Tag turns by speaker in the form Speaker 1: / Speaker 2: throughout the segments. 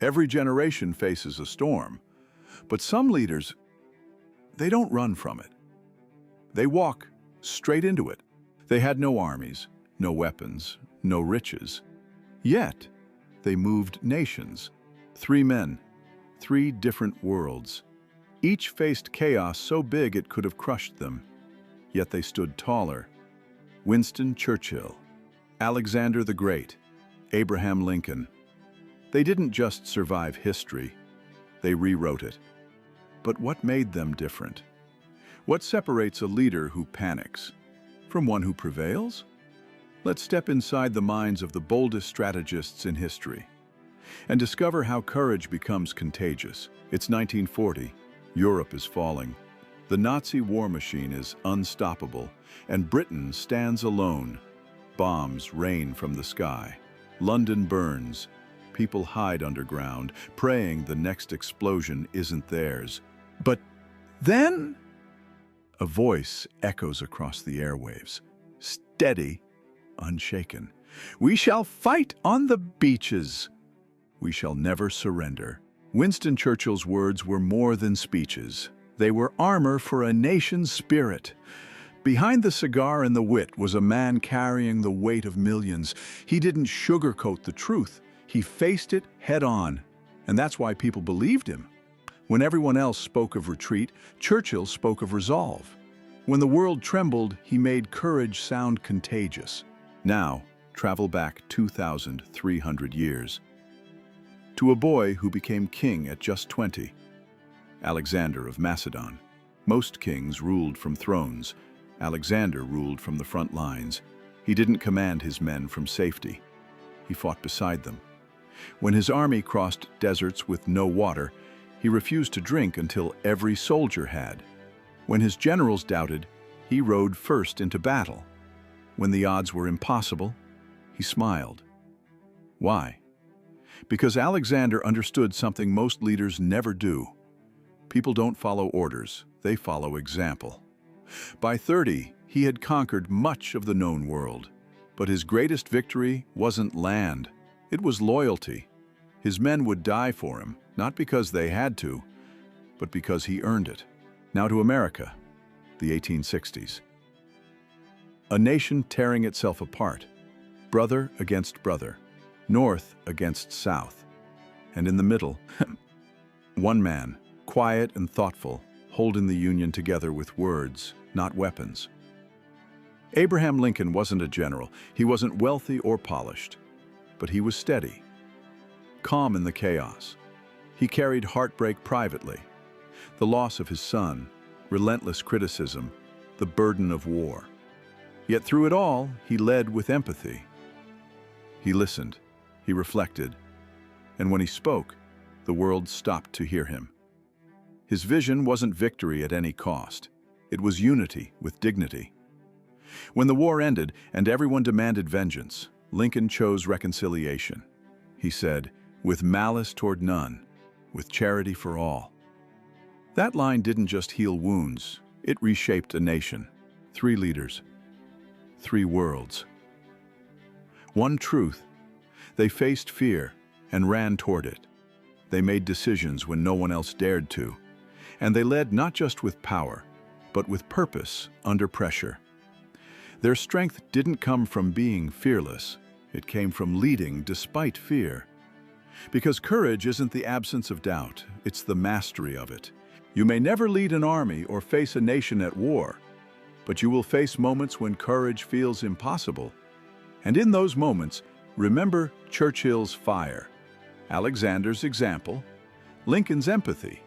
Speaker 1: Every generation faces a storm. But some leaders, they don't run from it. They walk straight into it. They had no armies, no weapons, no riches. Yet, they moved nations. 3 men, 3 different worlds. Each faced chaos so big it could have crushed them. Yet they stood taller. Winston Churchill, Alexander the Great, Abraham Lincoln. They didn't just survive history, they rewrote it. But what made them different? What separates a leader who panics from one who prevails? Let's step inside the minds of the boldest strategists in history and discover how courage becomes contagious. It's 1940. Europe is falling. The Nazi war machine is unstoppable, and Britain stands alone. Bombs rain from the sky. London burns. People hide underground, praying the next explosion isn't theirs. But then, a voice echoes across the airwaves, steady, unshaken. "We shall fight on the beaches. We shall never surrender." Winston Churchill's words were more than speeches. They were armor for a nation's spirit. Behind the cigar and the wit was a man carrying the weight of millions. He didn't sugarcoat the truth. He faced it head-on, and that's why people believed him. When everyone else spoke of retreat, Churchill spoke of resolve. When the world trembled, he made courage sound contagious. Now, travel back 2,300 years to a boy who became king at just 20, Alexander of Macedon. Most kings ruled from thrones. Alexander ruled from the front lines. He didn't command his men from safety. He fought beside them. When his army crossed deserts with no water, he refused to drink until every soldier had. When his generals doubted, he rode first into battle. When the odds were impossible, he smiled. Why? Because Alexander understood something most leaders never do. People don't follow orders, they follow example. By 30, he had conquered much of the known world. But his greatest victory wasn't land, it was loyalty. His men would die for him, not because they had to, but because he earned it. Now to America, the 1860s. A nation tearing itself apart, brother against brother, North against South. And in the middle, one man, quiet and thoughtful, holding the Union together with words, not weapons. Abraham Lincoln wasn't a general. He wasn't wealthy or polished, but he was steady, calm in the chaos. He carried heartbreak privately, the loss of his son, relentless criticism, the burden of war. Yet through it all, he led with empathy. He listened, he reflected, and when he spoke, the world stopped to hear him. His vision wasn't victory at any cost. It was unity with dignity. When the war ended and everyone demanded vengeance, Lincoln chose reconciliation. He said, "With malice toward none, with charity for all." That line didn't just heal wounds, it reshaped a nation. 3 leaders, 3 worlds. One truth, they faced fear and ran toward it. They made decisions when no one else dared to. And they led not just with power, but with purpose under pressure. Their strength didn't come from being fearless. It came from leading despite fear. Because courage isn't the absence of doubt, it's the mastery of it. You may never lead an army or face a nation at war, but you will face moments when courage feels impossible. And in those moments, remember Churchill's fire, Alexander's example, Lincoln's empathy.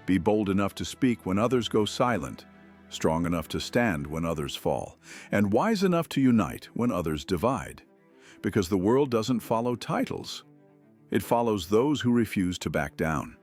Speaker 1: Be bold enough to speak when others go silent, strong enough to stand when others fall, and wise enough to unite when others divide. Because the world doesn't follow titles. It follows those who refuse to back down.